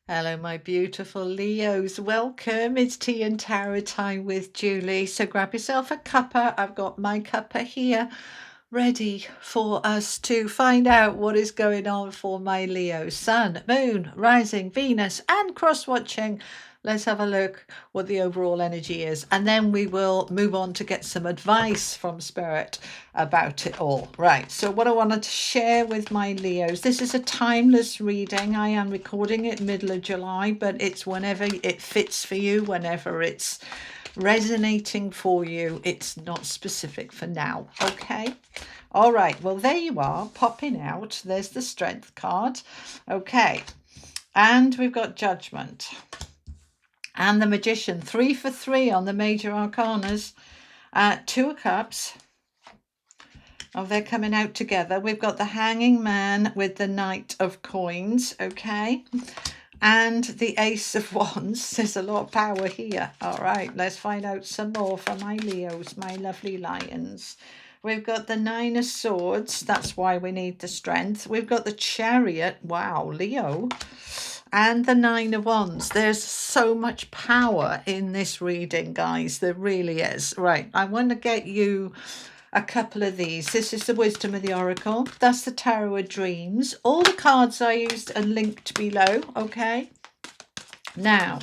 Hello, my beautiful Leos. Welcome. It's tea and tarot time with Julie. So grab yourself a cuppa. I've got my cuppa here ready for us to find out what is going on for my Leo. Sun, moon, rising, Venus, and cross watching. Let's have a look what the overall energy is. And then we will move on to get some advice from Spirit about it all. Right. So what I wanted to share with my Leos, this is a timeless reading. I am recording it middle of July, but it's whenever it fits for you, whenever it's resonating for you. It's not specific for now. Okay. All right. Well, there you are, popping out. There's the Strength card. Okay. And we've got Judgment. And the Magician, 3 for 3 on the major arcanas. 2 of Cups. Oh, they're coming out together. We've got the Hanging Man with the Knight of Coins. Okay. And the Ace of Wands. There's a lot of power here. All right. Let's find out some more for my Leos, my lovely lions. We've got the 9 of Swords. That's why we need the strength. We've got the Chariot. Wow, Leo. And the 9 of Wands. There's so much power in this reading, guys. There really is. Right. I want to get you a couple of these. This is the Wisdom of the Oracle. That's the Tarot of Dreams. All the cards I used are linked below. Okay. Now.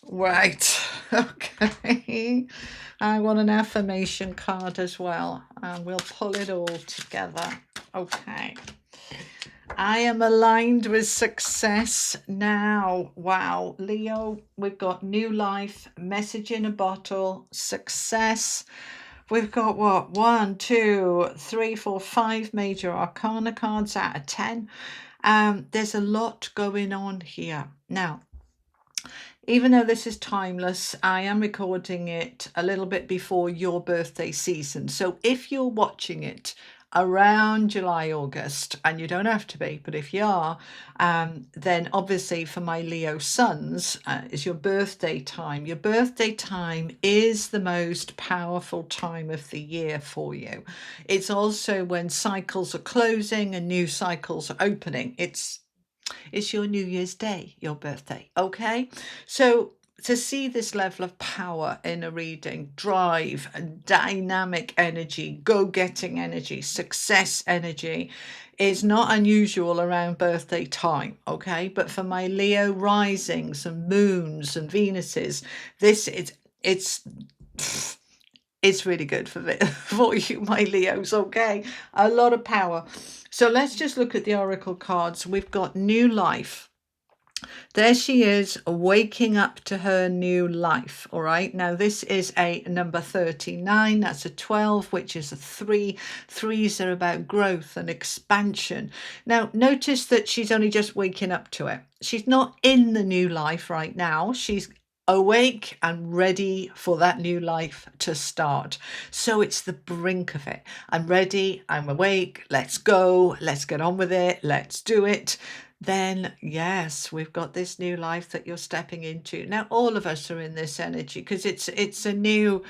Right. Okay. I want an affirmation card as well. And we'll pull it all together. Okay. I am aligned with success now. Wow. Leo, we've got new life, message in a bottle, success. We've got what? 1, 2, 3, 4, 5 major arcana cards out of 10. There's a lot going on here. Now, even though this is timeless, I am recording it a little bit before your birthday season. So if you're watching it around July, August, and you don't have to be, but if you are, then obviously for my Leo sons, is your birthday time. Your birthday time is the most powerful time of the year for you. It's also when cycles are closing and new cycles are opening. It's your New Year's Day, your birthday. Okay. So to see this level of power in a reading, drive and dynamic energy, go-getting energy, success energy is not unusual around birthday time. Okay. But for my Leo risings and moons and Venuses, it's really good for you, my Leos. Okay. A lot of power. So let's just look at the oracle cards. We've got new life. There she is, waking up to her new life. All right. Now, this is a number 39. That's a 12, which is a 3. Threes are about growth and expansion. Now, notice that she's only just waking up to it. She's not in the new life right now. She's awake and ready for that new life to start. So it's the brink of it. I'm ready. I'm awake. Let's go. Let's get on with it. Let's do it. Then yes, we've got this new life that you're stepping into. Now, all of us are in this energy because it's a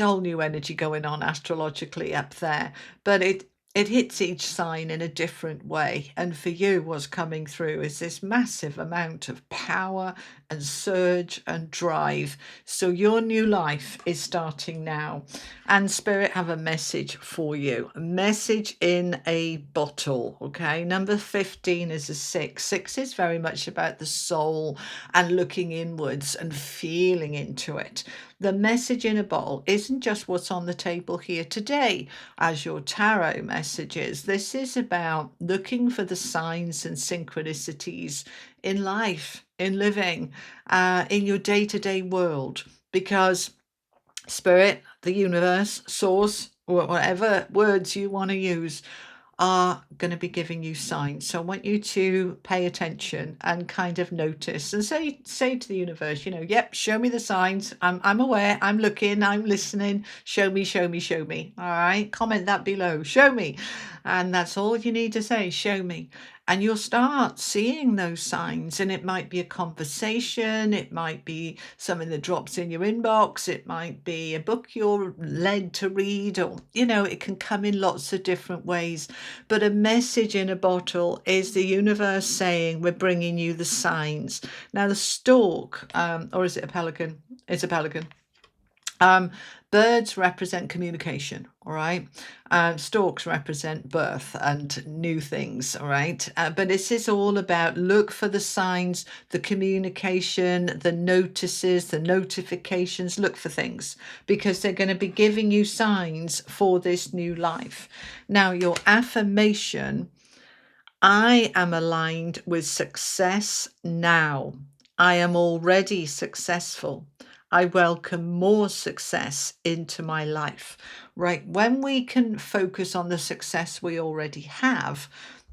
whole new energy going on astrologically up there, but it hits each sign in a different way. And for you, what's coming through is this massive amount of power and surge and drive. So your new life is starting now. And Spirit have a message for you. A message in a bottle. Okay. Number 15 is a 6. 6 is very much about the soul and looking inwards and feeling into it. The message in a bottle isn't just what's on the table here today as your tarot messages. This is about looking for the signs and synchronicities in life, in living, in your day-to-day world, because Spirit, the universe, source, or whatever words you want to use, are going to be giving you signs. So I want you to pay attention and kind of notice and say to the universe, yep, show me the signs. I'm aware, I'm looking, I'm listening. Show me, show me, show me. All right. Comment that below. Show me. And that's all you need to say. Show me. And you'll start seeing those signs, and it might be a conversation, it might be something that drops in your inbox, it might be a book you're led to read, or it can come in lots of different ways. But a message in a bottle is the universe saying, we're bringing you the signs. Now the stork, or is it a pelican? It's a pelican. Birds represent communication, all right? Storks represent birth and new things, all right? But this is all about look for the signs, the communication, the notices, the notifications, look for things, because they're going to be giving you signs for this new life. Now, your affirmation, I am aligned with success now. I am already successful. I welcome more success into my life, right? When we can focus on the success we already have,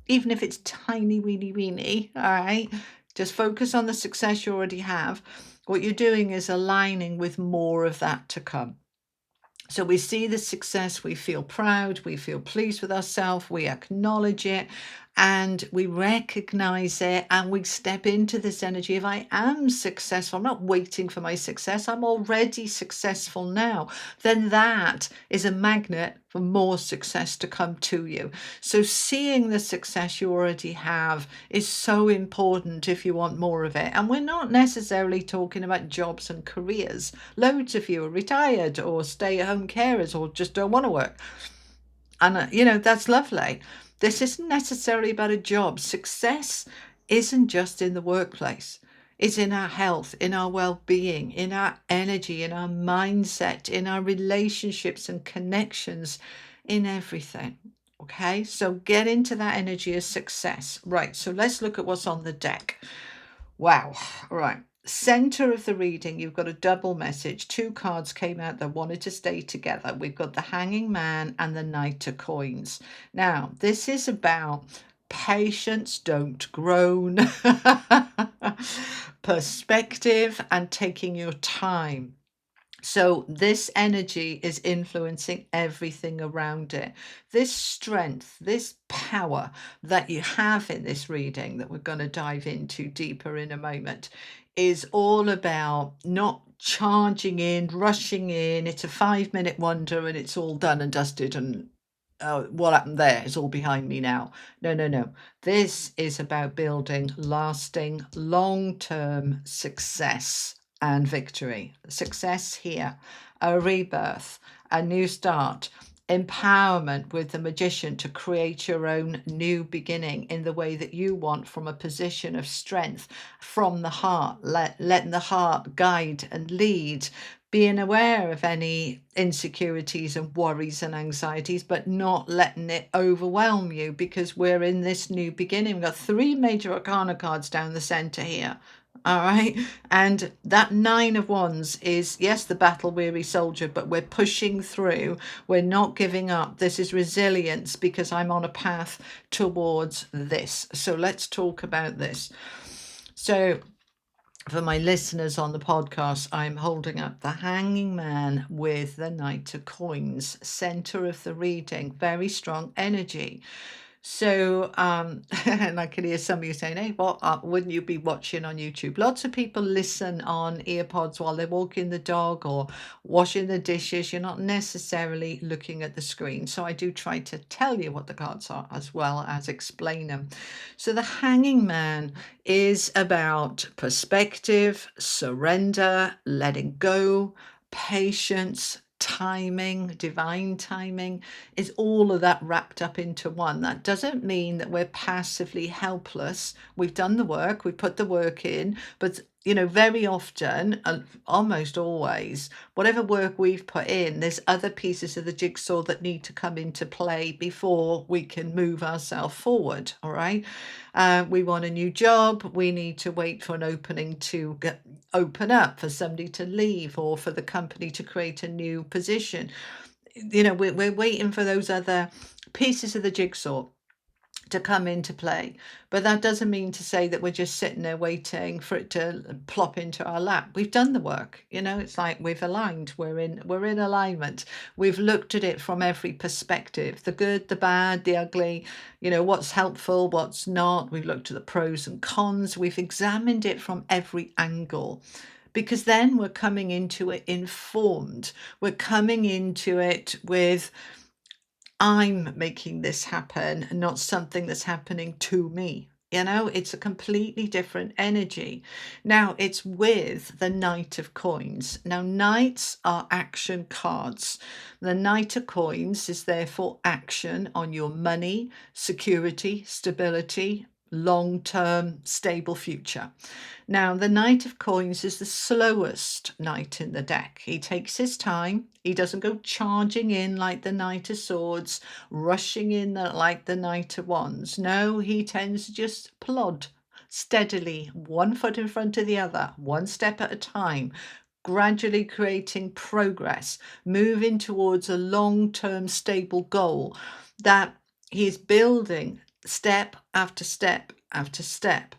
even if it's tiny, weeny, weeny, all right, just focus on the success you already have. What you're doing is aligning with more of that to come. So we see the success, we feel proud, we feel pleased with ourselves, we acknowledge it, and we recognize it, and we step into this energy of I am successful. I'm not waiting for my success. I'm already successful now. Then that is a magnet for more success to come to you. So seeing the success you already have is so important if you want more of it. And we're not necessarily talking about jobs and careers. Loads of you are retired or stay-at-home carers or just don't want to work. And, that's lovely. This isn't necessarily about a job. Success isn't just in the workplace. It's in our health, in our well-being, in our energy, in our mindset, in our relationships and connections, in everything. Okay, so get into that energy of success. Right, so let's look at what's on the deck. Wow, right. Center of the reading, you've got a double message. Two cards came out that wanted to stay together. We've got the Hanging Man and the Knight of Coins. Now, this is about patience, don't groan, perspective, and taking your time. So this energy is influencing everything around it. This strength, this power that you have in this reading that we're going to dive into deeper in a moment is all about not charging in, rushing in. It's a 5-minute wonder and it's all done and dusted and what happened there is all behind me now. No. This is about building lasting, long-term success and victory. Success here, a rebirth, a new start, empowerment with the magician to create your own new beginning in the way that you want, from a position of strength, from the heart, letting the heart guide and lead, being aware of any insecurities and worries and anxieties, but not letting it overwhelm you, because we're in this new beginning. We've got 3 major arcana cards down the center here. All right. And that 9 of Wands is, yes, the battle weary soldier, but we're pushing through. We're not giving up. This is resilience, because I'm on a path towards this. So let's talk about this. So for my listeners on the podcast, I'm holding up the Hanging Man with the Knight of Coins, center of the reading, very strong energy. So, and I can hear some of you saying, hey, what wouldn't you be watching on YouTube? Lots of people listen on earpods while they're walking the dog or washing the dishes. You're not necessarily looking at the screen. So I do try to tell you what the cards are as well as explain them. So the Hanging Man is about perspective, surrender, letting go, patience, timing, divine timing, is all of that wrapped up into one. That doesn't mean that we're passively helpless. We've done the work, we've put the work in, but very often, almost always, whatever work we've put in, there's other pieces of the jigsaw that need to come into play before we can move ourselves forward. All right. We want a new job. We need to wait for an opening to open up, for somebody to leave, or for the company to create a new position. We're waiting for those other pieces of the jigsaw. to come into play. But that doesn't mean to say that we're just sitting there waiting for it to plop into our lap. We've done the work. It's like we've aligned. We're in alignment. We've looked at it from every perspective, the good, the bad, the ugly, what's helpful, what's not. We've looked at the pros and cons. We've examined it from every angle, because then we're coming into it informed. We're coming into it with, I'm making this happen, not something that's happening to me. It's a completely different energy. Now, it's with the Knight of Coins. Now, Knights are action cards. The Knight of Coins is therefore action on your money, security, stability, long-term, stable future. Now, the Knight of Coins is the slowest knight in the deck. He takes his time. He doesn't go charging in like the Knight of Swords, rushing in like the Knight of Wands. No, he tends to just plod steadily, one foot in front of the other, one step at a time, gradually creating progress, moving towards a long-term stable goal that he is building step after step after step.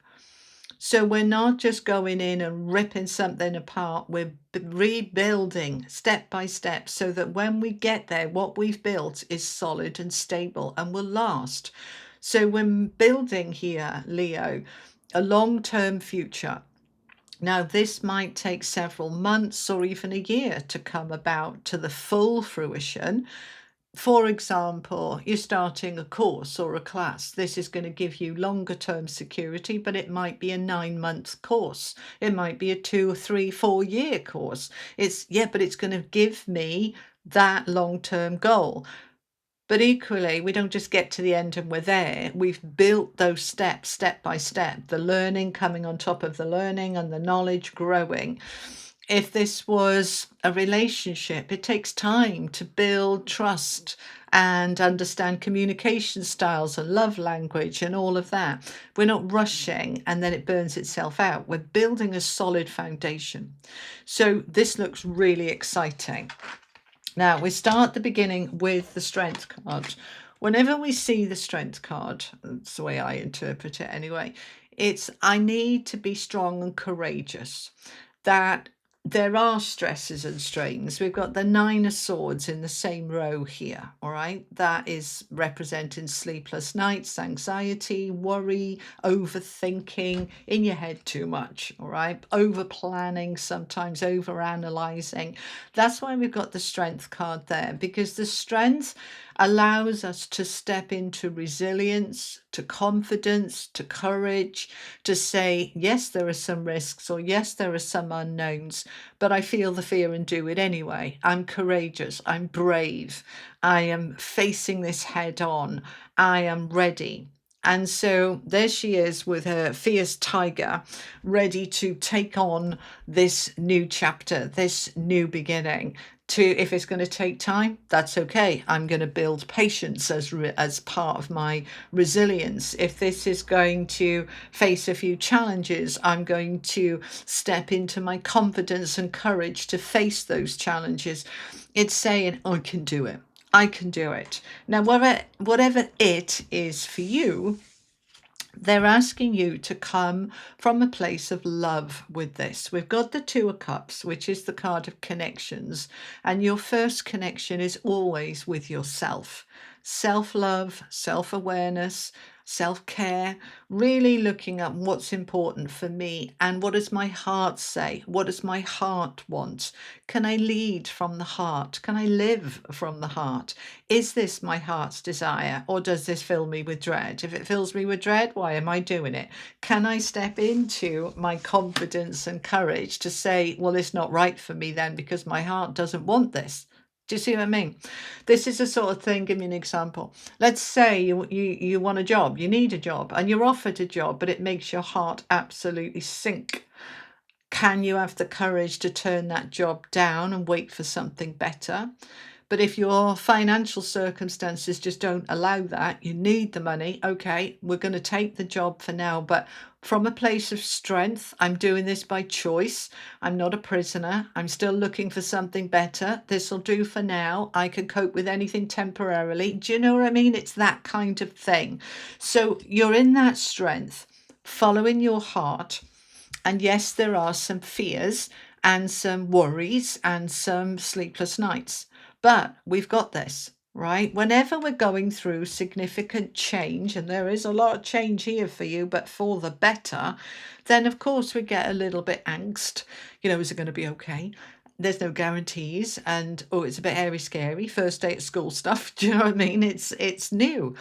So we're not just going in and ripping something apart. We're rebuilding step by step so that when we get there, what we've built is solid and stable and will last. So we're building here, Leo, a long-term future. Now, this might take several months or even a year to come about to the full fruition. For example, you're starting a course or a class. This is going to give you longer term security, but it might be a 9-month course. It might be a 2 or 3, 4-year course. But it's going to give me that long-term goal. But equally, we don't just get to the end and we're there. We've built those steps, step by step, the learning coming on top of the learning and the knowledge growing. If this was a relationship, it takes time to build trust and understand communication styles and love language and all of that. We're not rushing and then it burns itself out. We're building a solid foundation. So this looks really exciting. Now, we start the beginning with the Strength card. Whenever we see the Strength card, that's the way I interpret it anyway, it's I need to be strong and courageous. That there are stresses and strains. We've got the 9 of Swords in the same row here, all right? That is representing sleepless nights, anxiety, worry, overthinking, in your head too much, all right? Over planning, sometimes over analyzing. That's why we've got the Strength card there, because the Strength allows us to step into resilience, to confidence, to courage, to say, yes, there are some risks, or yes, there are some unknowns, but I feel the fear and do it anyway. I'm courageous. I'm brave. I am facing this head on. I am ready. And so there she is with her fierce tiger, ready to take on this new chapter, this new beginning. If it's going to take time, that's okay. I'm going to build patience as part of my resilience. If this is going to face a few challenges, I'm going to step into my confidence and courage to face those challenges. It's saying, I can do it. I can do it. Now, whatever it is for you, they're asking you to come from a place of love with this. We've got the 2 of Cups, which is the card of connections. And your first connection is always with yourself. Self-love, self-awareness, self-care, really looking at what's important for me and what does my heart say? What does my heart want? Can I lead from the heart? Can I live from the heart? Is this my heart's desire, or does this fill me with dread? If it fills me with dread, why am I doing it? Can I step into my confidence and courage to say, well, it's not right for me then because my heart doesn't want this? Do you see what I mean? This is the sort of thing, give me an example. Let's say you want a job, you need a job, and you're offered a job, but it makes your heart absolutely sink. Can you have the courage to turn that job down and wait for something better? But if your financial circumstances just don't allow that, you need the money, okay, we're going to take the job for now. But from a place of strength, I'm doing this by choice. I'm not a prisoner. I'm still looking for something better. This will do for now. I can cope with anything temporarily. Do you know what I mean? It's that kind of thing. So you're in that strength, following your heart. And yes, there are some fears and some worries and some sleepless nights, but we've got this, right? Whenever we're going through significant change, and there is a lot of change here for you, but for the better, then of course we get a little bit angst. Is it going to be okay? There's no guarantees, and it's a bit hairy scary, first day at school stuff. Do you know what I mean? It's new,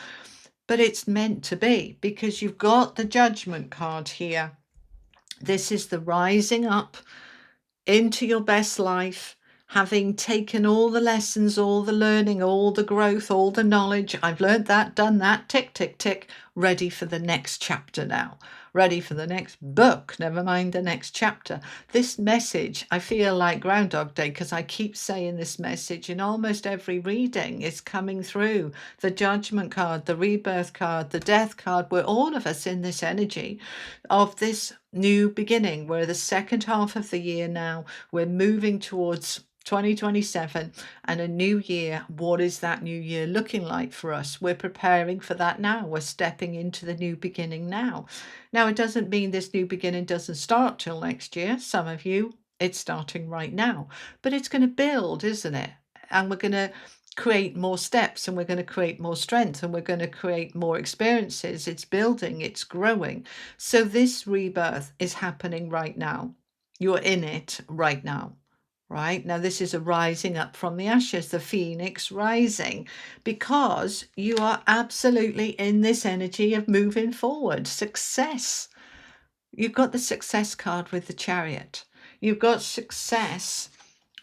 but it's meant to be, because you've got the Judgment card here. This is the rising up into your best life, having taken all the lessons, all the learning, all the growth, all the knowledge. I've learned that, done that, tick, tick, tick, ready for the next chapter now. Ready for the next book, never mind the next chapter. This message, I feel like Groundhog Day, because I keep saying this message in almost every reading is coming through. The Judgment card, the Rebirth card, the Death card, we're all of us in this energy of this new beginning. We're the second half of the year now. We're moving towards 2027 and a new year. What is that new year looking like for us? We're preparing for that now. We're stepping into the new beginning now. Now, it doesn't mean this new beginning doesn't start till next year. Some of you, it's starting right now, but it's going to build, isn't it? And we're going to create more steps, and we're going to create more strength, and we're going to create more experiences. It's building, it's growing. So this rebirth is happening right now. You're in it right now. Right now, this is a rising up from the ashes, the phoenix rising, because you are absolutely in this energy of moving forward. Success. You've got the success card with the Chariot. You've got success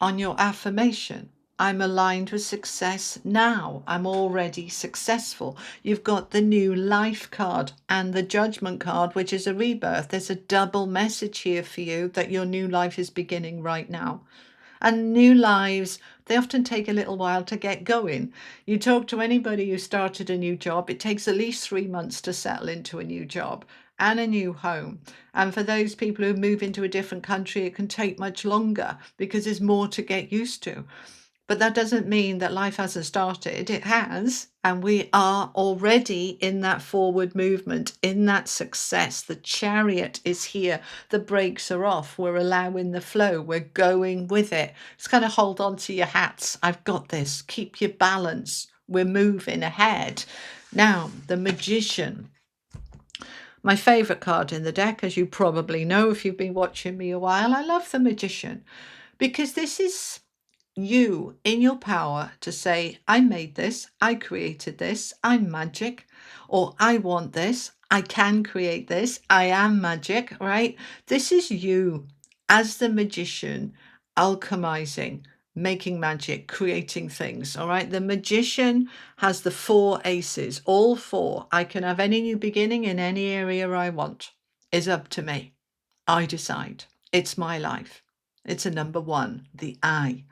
on your affirmation. I'm aligned with success now. I'm already successful. You've got the new life card and the Judgment card, which is a rebirth. There's a double message here for you that your new life is beginning right now. And new lives, they often take a little while to get going. You talk to anybody who started a new job, it takes at least 3 months to settle into a new job and a new home. And for those people who move into a different country, it can take much longer because there's more to get used to. But that doesn't mean that life hasn't started. It has. And we are already in that forward movement, in that success. The Chariot is here. The brakes are off. We're allowing the flow. We're going with it. Just kind of hold on to your hats. I've got this. Keep your balance. We're moving ahead. Now, the Magician. My favourite card in the deck, as you probably know if you've been watching me a while. I love the Magician because this is you in your power to say, I made this, I created this, I'm magic, or I want this, I can create this, I am magic, right? This is you as the magician, alchemizing, making magic, creating things, all right? The Magician has the 4 aces, all 4. I can have any new beginning in any area I want. It's up to me. I decide. It's my life. It's a number 1, the I.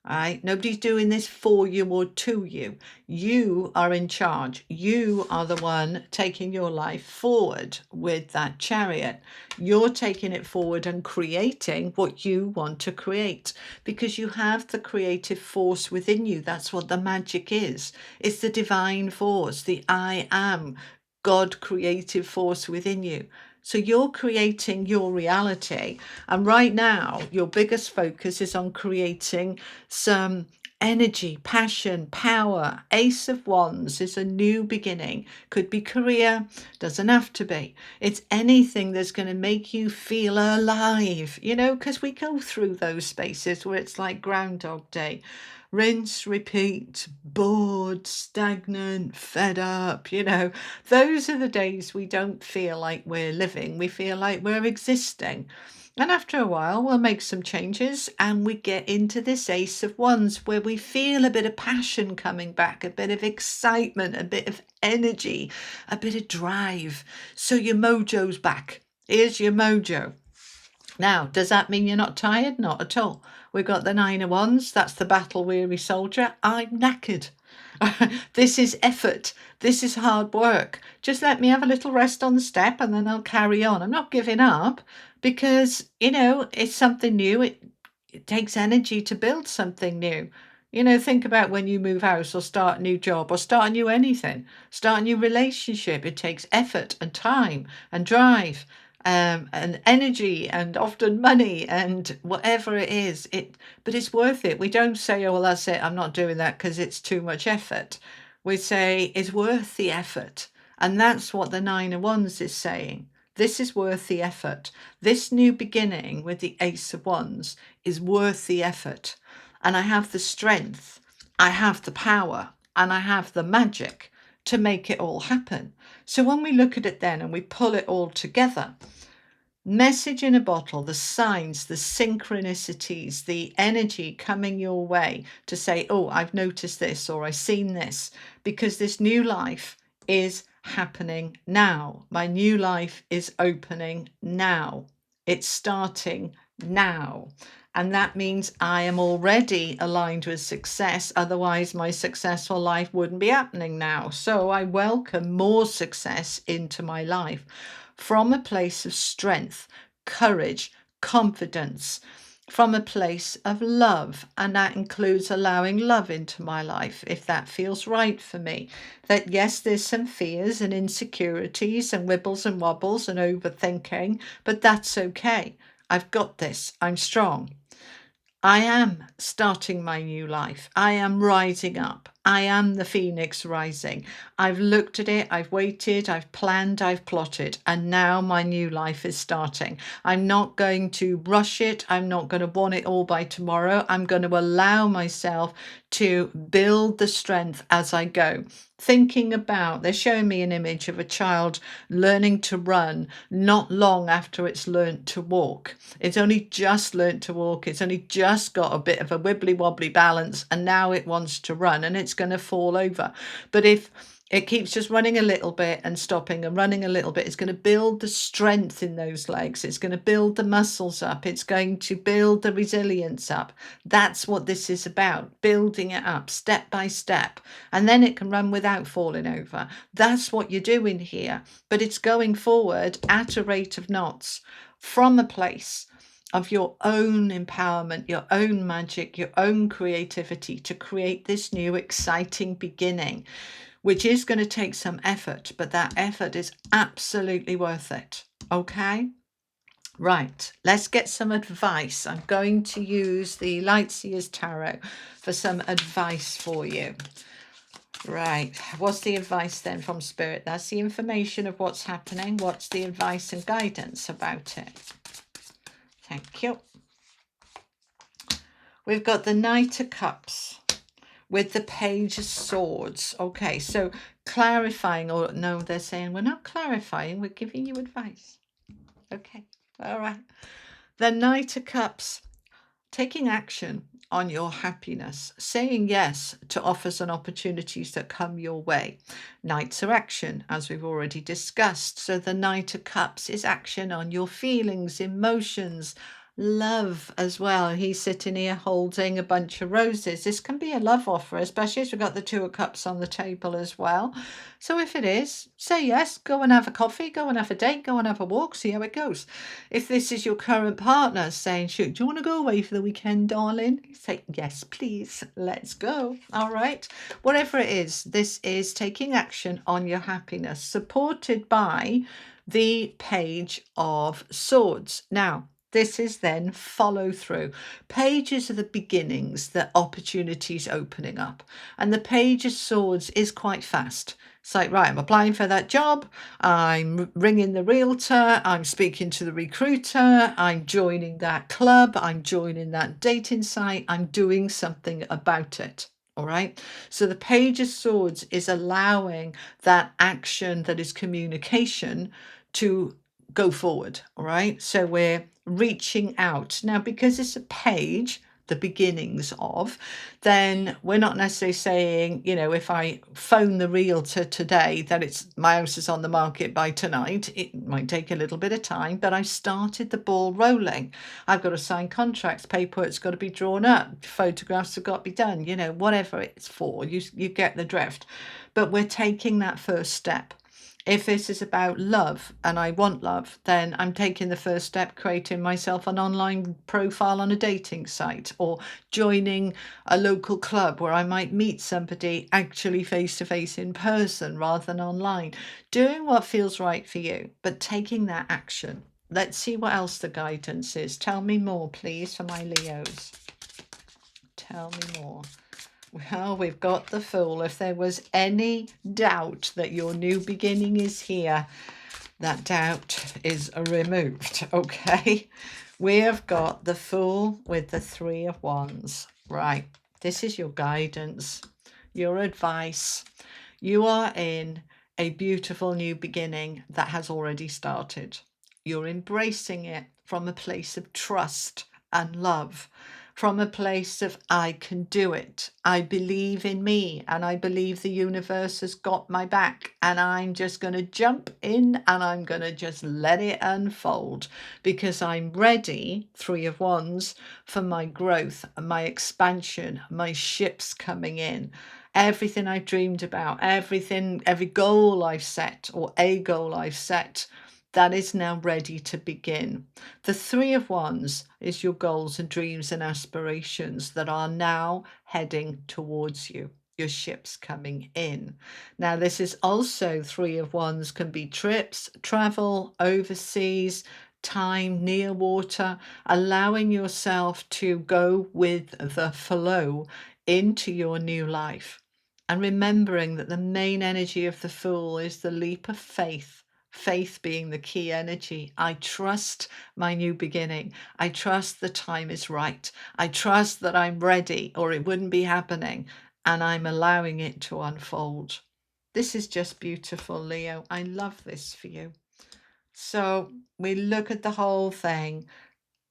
All right, nobody's doing this for you or to you. You are in charge. You are the one taking your life forward with that Chariot. You're taking it forward and creating what you want to create because you have the creative force within you. That's what the magic is. It's the divine force, the I am, God creative force within you. So you're creating your reality. And right now, your biggest focus is on creating some energy, passion, power. Ace of Wands is a new beginning. Could be career, doesn't have to be. It's anything that's going to make you feel alive, because we go through those spaces where it's like Groundhog Day. Rinse, repeat, bored, stagnant, fed up, those are the days we don't feel like we're living. We feel like we're existing. And after a while, we'll make some changes and we get into this Ace of Wands where we feel a bit of passion coming back, a bit of excitement, a bit of energy, a bit of drive. So your mojo's back. Here's your mojo. Now, does that mean you're not tired? Not at all. We've got the Nine of Wands. That's the battle-weary soldier. I'm knackered. This is effort. This is hard work. Just let me have a little rest on the step and then I'll carry on. I'm not giving up because, it's something new. It takes energy to build something new. Think about when you move house or start a new job or start a new anything, start a new relationship. It takes effort and time and drive, and energy and often money and whatever it is. But it's worth it. We don't say, oh, well, that's it, I'm not doing that because it's too much effort. We say it's worth the effort. And that's what the Nine of Wands is saying. This is worth the effort. This new beginning with the Ace of Wands is worth the effort. And I have the strength, I have the power, and I have the magic to make it all happen. So when we look at it then and we pull it all together, message in a bottle, the signs, the synchronicities, the energy coming your way to say, oh, I've noticed this or I've seen this, because this new life is happening now. My new life is opening now. It's starting now. And that means I am already aligned with success. Otherwise, my successful life wouldn't be happening now. So I welcome more success into my life from a place of strength, courage, confidence, from a place of love. And that includes allowing love into my life if that feels right for me. That yes, there's some fears and insecurities and wibbles and wobbles and overthinking, but that's okay. I've got this. I'm strong. I am starting my new life. I am rising up. I am the phoenix rising. I've looked at it, I've waited, I've planned, I've plotted, and now my new life is starting. I'm not going to rush it. I'm not going to want it all by tomorrow. I'm going to allow myself to build the strength as I go. Thinking about, they're showing me an image of a child learning to run not long after it's learnt to walk. It's only just learnt to walk. It's only just got a bit of a wibbly wobbly balance and now it wants to run and it's going to fall over. But if it keeps just running a little bit and stopping and running a little bit, it's going to build the strength in those legs. It's going to build the muscles up. It's going to build the resilience up. That's what this is about, building it up step by step. And then it can run without falling over. That's what you're doing here. But it's going forward at a rate of knots from a place of your own empowerment, your own magic, your own creativity to create this new exciting beginning, which is going to take some effort, but that effort is absolutely worth it. Okay? Right, let's get some advice. I'm going to use the Lightseers Tarot for some advice for you. Right, what's the advice then from Spirit? That's the information of what's happening. What's the advice and guidance about it? Thank you. We've got the Knight of Cups with the Page of Swords. Okay, so clarifying, or no, they're saying we're not clarifying, we're giving you advice. Okay, all right. The Knight of Cups, taking action on your happiness, saying yes to offers and opportunities that come your way. Knights are action, as we've already discussed. So the Knight of Cups is action on your feelings, emotions, love as well. He's sitting here holding a bunch of roses. This can be a love offer, especially as we've got the Two of Cups on the table as well. So if it is, say yes, go and have a coffee, go and have a date, go and have a walk, see how it goes. If this is your current partner saying, shoot, do you want to go away for the weekend, darling? Say, yes, please, let's go. All right. Whatever it is, this is taking action on your happiness, supported by the Page of Swords. Now, this is then follow through. Pages are the beginnings, the opportunities opening up. And the Page of Swords is quite fast. It's like, right, I'm applying for that job. I'm ringing the realtor. I'm speaking to the recruiter. I'm joining that club. I'm joining that dating site. I'm doing something about it. All right. So the Page of Swords is allowing that action that is communication to go forward. All right. So we're reaching out now because it's a page. the beginnings of, then we're not necessarily saying, you know, if I phone the realtor today that it's my house is on the market by tonight. It might take a little bit of time, but I started the ball rolling. I've got to sign contracts, paperwork's got to be drawn up, photographs have got to be done, you know, whatever it's for. You get the drift. But we're taking that first step. If this is about love and I want love, then I'm taking the first step, creating myself an online profile on a dating site, or joining a local club where I might meet somebody actually face to face in person rather than online. Doing what feels right for you, but taking that action. Let's see what else the guidance is. Tell me more, please, for my Leos. Tell me more. Well, we've got the Fool. If there was any doubt that your new beginning is here, that doubt is removed, okay? We have got the Fool with the Three of Wands. Right, this is your guidance, your advice. You are in a beautiful new beginning that has already started. You're embracing it from a place of trust and love, from a place of I can do it. I believe in me, and I believe the universe has got my back, and I'm just going to jump in and I'm going to just let it unfold because I'm ready, Three of Wands, for my growth, my expansion, my ships coming in. Everything I've dreamed about, every goal I've set, or a goal I've set, that is now ready to begin. The Three of Wands is your goals and dreams and aspirations that are now heading towards you. Your ship's coming in. Now, this is also Three of Wands can be trips, travel, overseas, time near water, allowing yourself to go with the flow into your new life. And remembering that the main energy of the Fool is the leap of faith. Faith being the key energy. I trust my new beginning. I trust the time is right. I trust that I'm ready or it wouldn't be happening, and I'm allowing it to unfold. This is just beautiful, Leo. I love this for you. So we look at the whole thing.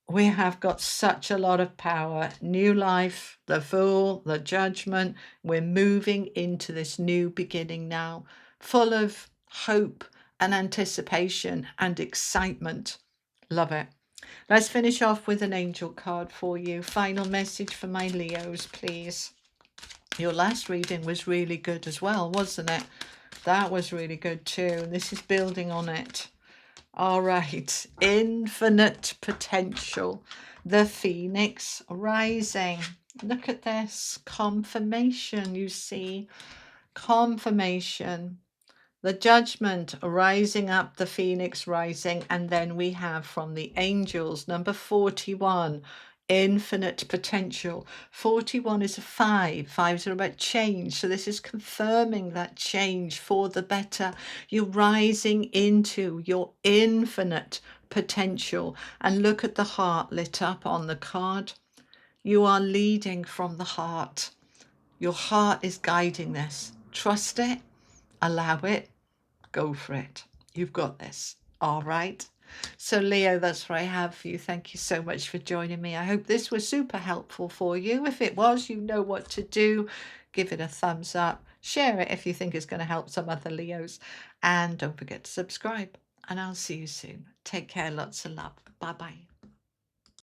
We have got such a lot of power. New life, the Fool, the Judgment. We're moving into this new beginning now, full of hope and anticipation and excitement. Love it. Let's finish off with an angel card for you. Final message for my Leos, please. Your last reading was really good as well, wasn't it? That was really good too. This is building on it. All right, infinite potential. The Phoenix rising. Look at this. Confirmation, you see. Confirmation. The Judgment rising up, the Phoenix rising. And then we have from the angels, number 41. Infinite potential. 41 is a 5. Fives are about change. So this is confirming that change for the better. You're rising into your infinite potential. And look at the heart lit up on the card. You are leading from the heart. Your heart is guiding this. Trust it. Allow it. Go for it. You've got this. All right. So Leo, that's what I have for you. Thank you so much for joining me. I hope this was super helpful for you. If it was, you know what to do. Give it a thumbs up. Share it if you think it's going to help some other Leos. And don't forget to subscribe. And I'll see you soon. Take care. Lots of love. Bye-bye.